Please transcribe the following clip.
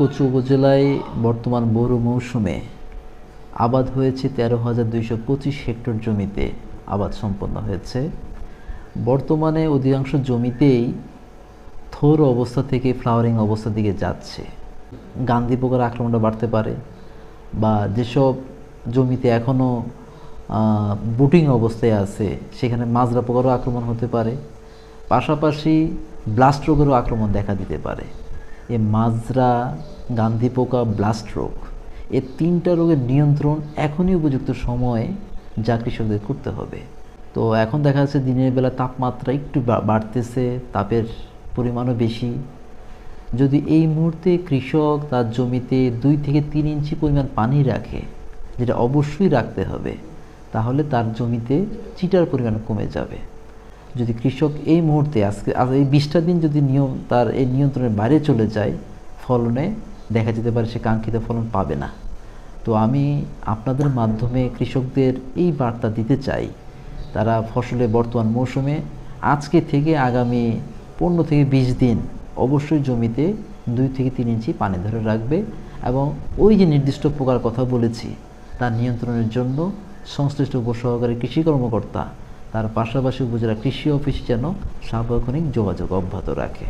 কচু উপজেলায় বর্তমান বোরো মৌসুমে আবাদ হয়েছে 13,225 হেক্টর জমিতে আবাদ সম্পন্ন হয়েছে। বর্তমানে অধিকাংশ জমিতেই থোর অবস্থা থেকে ফ্লাওয়ারিং অবস্থার দিকে যাচ্ছে। গান্ধী পোকার আক্রমণটা বাড়তে পারে, বা যেসব জমিতে এখনও বুটিং অবস্থায় আছে সেখানে মাজরা পোকারও আক্রমণ হতে পারে। পাশাপাশি ব্লাস্ট রোগেরও আক্রমণ দেখা দিতে পারে। এই মাজরা, গান্ধী পোকা, ব্লাস্ট রোগ, এই তিনটা রোগের নিয়ন্ত্রণ এখনই উপযুক্ত সময়ে যা কৃষকদের করতে হবে। তো এখন দেখা যাচ্ছে দিনের বেলা তাপমাত্রা একটু বাড়তেছে, তাপের পরিমাণও বেশি। যদি এই মুহূর্তে কৃষক তার জমিতে 2 থেকে 3 ইঞ্চি পরিমাণ পানি রাখে, যেটা অবশ্যই রাখতে হবে, তাহলে তার জমিতে চিটার পরিমাণ কমে যাবে। যদি কৃষক এই মুহূর্তে আজকে এই 20টা দিন যদি তার এই নিয়ন্ত্রণের বাইরে চলে যায়, ফলনে দেখা যেতে পারে সে কাঙ্ক্ষিত ফলন পাবে না। তো আমি আপনাদের মাধ্যমে কৃষকদের এই বার্তা দিতে চাই, তারা ফসলের বর্তমান মৌসুমে আজকে থেকে আগামী 15 থেকে 20 দিন অবশ্যই জমিতে 2 থেকে 3 ইঞ্চি পানি ধরে রাখবে, এবং ওই যে নির্দিষ্ট পোকার কথা বলেছি তার নিয়ন্ত্রণের জন্য সংশ্লিষ্ট উপসহকারী কৃষি কর্মকর্তা, তার পাশাপাশি উপজেলা কৃষি অফিস যেন সার্বক্ষণিক যোগাযোগ অব্যাহত রাখে।